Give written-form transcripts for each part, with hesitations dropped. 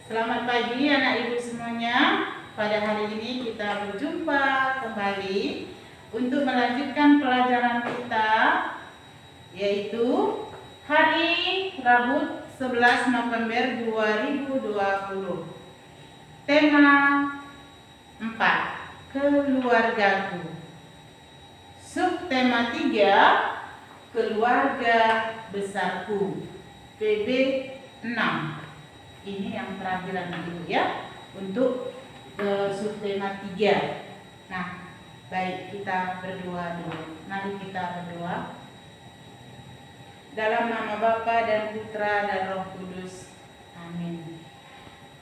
Selamat pagi anak ibu semuanya. Pada hari ini kita berjumpa kembali untuk melanjutkan pelajaran kita, yaitu hari Rabu 11 November 2020. Tema 4, keluargaku. Subtema 3, keluarga besarku. PB 6. Ini yang terakhir anak ibu ya, untuk subtema 3. Nah, baik, kita berdoa dulu. Mari kita berdoa. Dalam nama Bapa dan Putra dan Roh Kudus. Amin.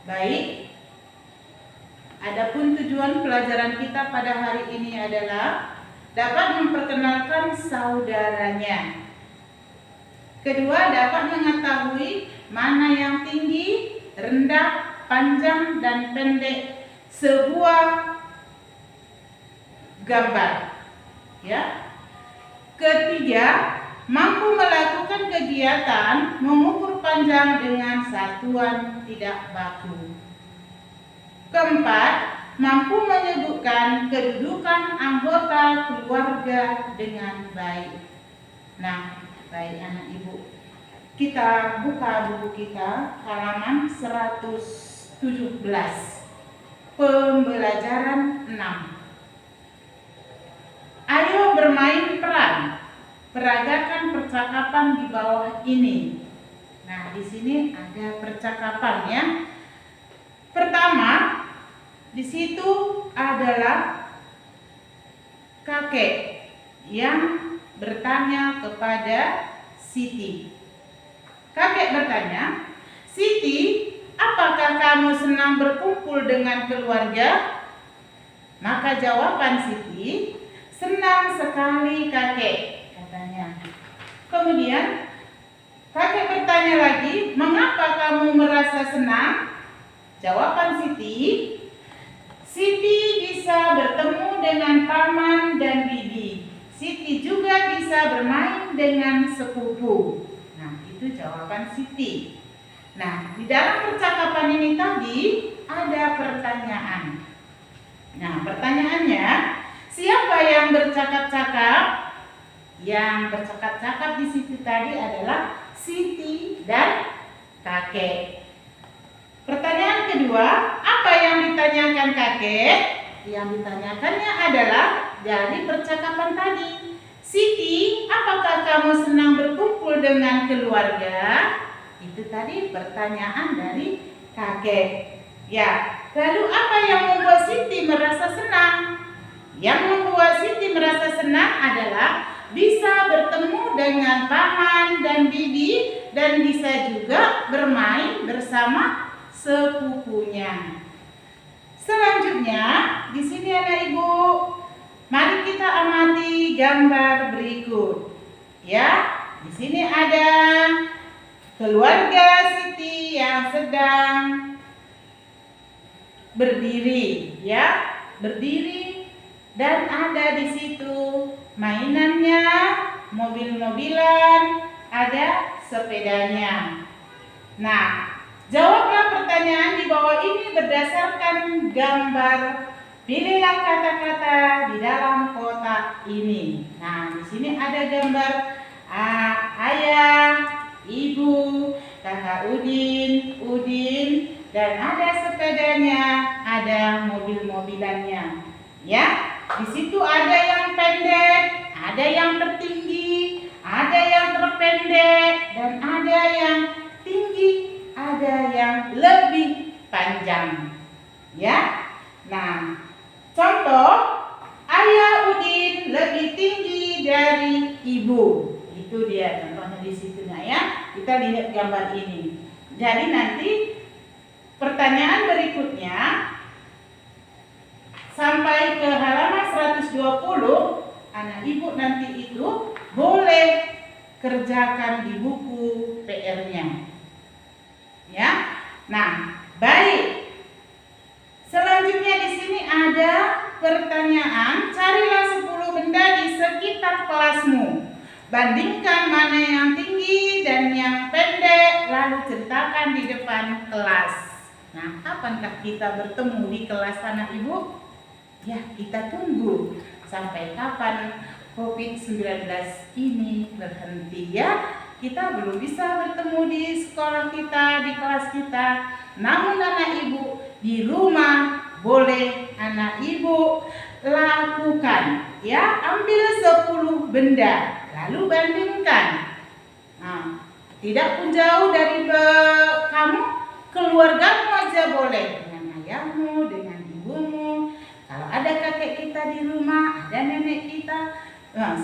Baik. Adapun tujuan pelajaran kita pada hari ini adalah dapat memperkenalkan saudaranya. Kedua, dapat mengetahui mana yang tinggi, rendah, panjang, dan pendek sebuah gambar. Ya. Ketiga, mampu melakukan kegiatan mengukur panjang dengan satuan tidak baku. Keempat, mampu menyebutkan kedudukan anggota keluarga dengan baik. Nah, baik anak ibu, kita buka buku kita halaman 117, pembelajaran 6. Ayo bermain peran, peragakan percakapan di bawah ini. Nah, di sini ada percakapan ya. Pertama, di situ adalah kakek yang bertanya kepada Siti. Kakek bertanya, "Siti, apakah kamu senang berkumpul dengan keluarga?" Maka jawaban Siti, "Senang sekali kakek," katanya. Kemudian kakek bertanya lagi, "Mengapa kamu merasa senang?" Jawaban Siti, "Siti bisa bertemu dengan paman dan bibi. Siti juga bisa bermain dengan sepupu." Nah, itu jawaban Siti. Nah, di dalam percakapan ini tadi ada pertanyaan. Nah, pertanyaannya, siapa yang bercakap-cakap? Yang bercakap-cakap di situ tadi adalah Siti dan kakek. Pertanyaan kedua, apa yang ditanyakan kakek? Yang ditanyakannya adalah dari percakapan tadi. "Siti, apakah kamu senang berkumpul dengan keluarga?" Itu tadi pertanyaan dari kakek. Ya, lalu apa yang membuat Siti merasa senang? Yang membuat Siti merasa senang adalah bisa bertemu dengan paman dan bibi dan bisa juga bermain bersama sepupunya. Selanjutnya, di sini anak ibu, mari kita amati gambar berikut. Ya, di sini ada keluarga Siti yang sedang berdiri, ya, berdiri, dan ada di situ mainannya, mobil-mobilan, ada sepedanya. Nah, jawablah pertanyaan di bawah ini berdasarkan gambar. Pilihlah kata-kata di dalam kotak ini. Nah, di sini ada gambar ayah, ibu, kakak Udin, dan ada sepedanya, ada mobil-mobilannya. Ya, di situ ada yang pendek, ada yang tertinggi, ada yang terpendek, dan ada yang tinggi, ada yang lebih panjang. Ya. Nah, contoh, ayah Udin lebih tinggi dari ibu. Itu dia contohnya di situnya ya. Kita lihat gambar ini. Jadi nanti pertanyaan berikutnya sampai ke halaman 120, anak ibu nanti itu boleh kerjakan di buku PR-nya. Ya. Nah, baik. Selanjutnya di sini ada pertanyaan, carilah 10 benda di sekitar kelasmu. Bandingkan mana yang tinggi dan yang pendek, lalu ceritakan di depan kelas. Nah, kapankah kita bertemu di kelas anak ibu? Ya, kita tunggu sampai kapan COVID-19 ini berhenti ya. Kita belum bisa bertemu di sekolah kita, di kelas kita. Namun anak ibu di rumah boleh anak ibu lakukan ya. Ambil 10 benda lalu bandingkan. Nah, tidak pun jauh dari kamu, keluargamu aja boleh, dengan ayahmu, dengan ibumu. Kalau ada kakek kita di rumah, ada nenek kita,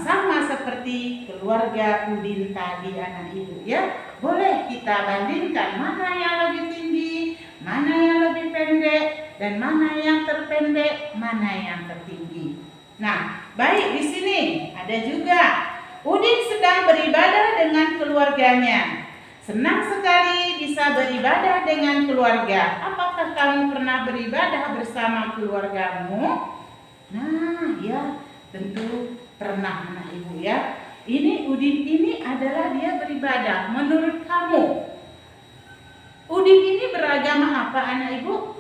sama seperti keluarga Udin tadi anak ibu ya. Boleh kita bandingkan mana yang lebih tinggi, mana yang lebih pendek, dan mana yang terpendek, mana yang tertinggi. Nah, baik, di sini ada juga Udin sedang beribadah dengan keluarganya. Senang sekali bisa beribadah dengan keluarga. Apakah kamu pernah beribadah bersama keluargamu? Nah, ya, tentu pernah anak ibu ya. Ini Udin ini adalah dia beribadah. Menurut kamu, Udin ini beragama apa anak ibu?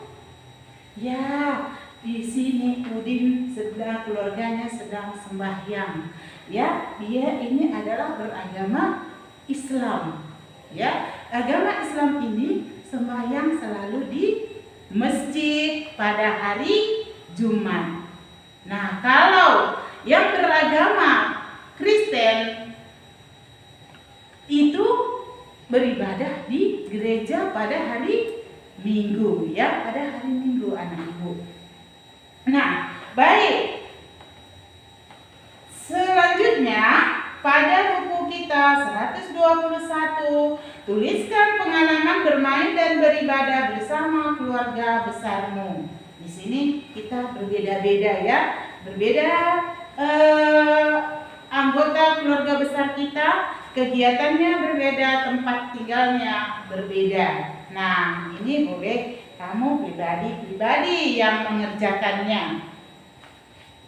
Ya, di sini Udin sedang, keluarganya sedang sembahyang. Ya, dia ini adalah beragama Islam. Ya, agama Islam ini sembahyang selalu di masjid pada hari Jumat. Nah, kalau yang beragama Kristen itu beribadah di gereja pada hari Minggu ya, pada hari Minggu anak ibu. Nah, baik. Selanjutnya pada buku kita 121, tuliskan pengalaman bermain dan beribadah bersama keluarga besarmu. Di sini kita berbeda-beda ya, berbeda anggota keluarga besar kita, kegiatannya berbeda, tempat tinggalnya berbeda. Nah, ini boleh kamu pribadi-pribadi yang mengerjakannya.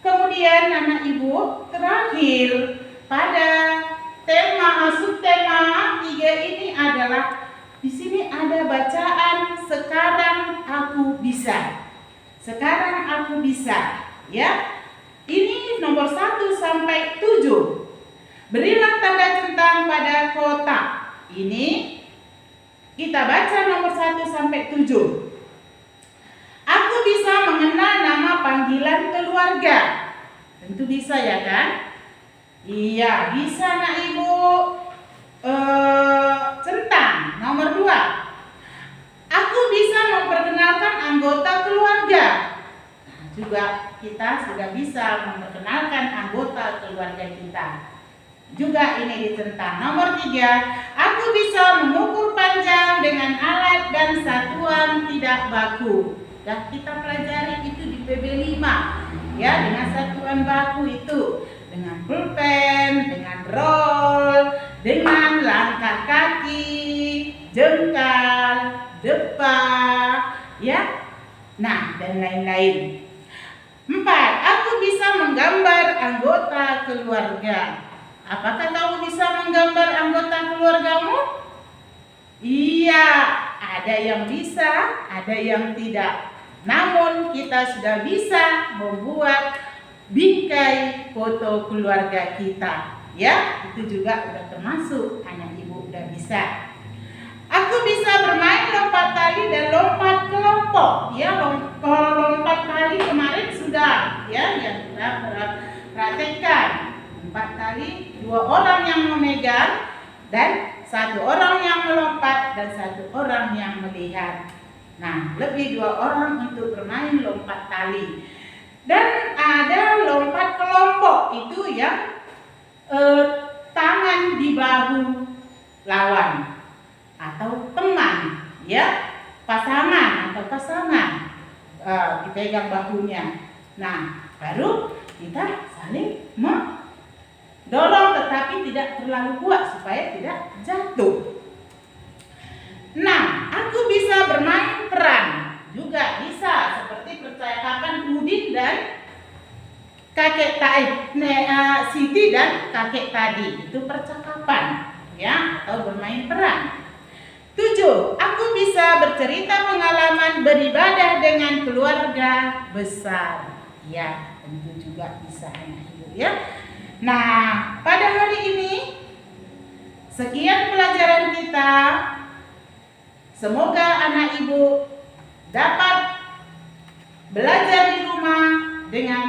Kemudian anak ibu, terakhir pada tema subtema 3 ini adalah di sini ada bacaan sekarang aku bisa. Sekarang aku bisa, ya. Ini nomor 1 sampai 7. Berilah tanda centang pada kotak. Ini kita baca nomor 1 sampai 7. Aku bisa mengenal nama panggilan keluarga. Tentu bisa ya kan? Iya, bisa nak ibu. Centang nomor 2. Aku bisa memperkenalkan anggota keluarga. Nah, juga kita sudah bisa memperkenalkan anggota keluarga kita. Juga ini ditentang. Nomor 3, aku bisa mengukur panjang dengan alat dan satuan tidak baku. Dah kita pelajari itu di PB 5 ya, dengan satuan baku itu, dengan pulpen, dengan roll, dengan langkah kaki, jengkal, depa, ya. Nah, dan lain-lain. 4, aku bisa menggambar anggota keluarga. Apakah kamu bisa menggambar anggota keluargamu? Iya, ada yang bisa, ada yang tidak. Namun kita sudah bisa membuat bingkai foto keluarga kita. Ya, itu juga sudah termasuk anak ibu sudah bisa. Aku bisa bermain lompat tali dan lompat kelompok. Ya, lompat tali kemarin sudah ya yang kita praktekkan. 4 tali, 2 orang yang memegang dan 1 orang yang melompat dan 1 orang yang melihat. Nah, lebih 2 orang untuk bermain lompat tali. Dan ada lompat kelompok, itu yang tangan di bahu lawan atau teman, ya, pasangan atau pasangan dipegang bahunya. Nah, baru kita saling mendorong tetapi tidak terlalu kuat supaya tidak jatuh. Nah, aku bisa bermain peran, juga bisa seperti percakapan Udin dan kakek Siti dan kakek tadi, itu percakapan ya, atau bermain peran. 7. Aku bisa bercerita pengalaman beribadah dengan keluarga besar. Ya, tentu juga bisa anak ibu ya. Nah, pada hari ini sekian pelajaran kita. Semoga anak ibu dapat belajar di rumah dengan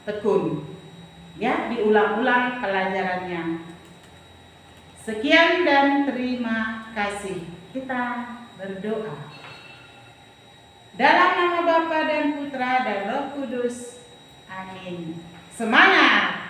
tekun. Ya, diulang-ulang pelajarannya. Sekian dan terima kasih. Kita berdoa. Dalam nama Bapa dan Putra dan Roh Kudus. Amin. Semangat!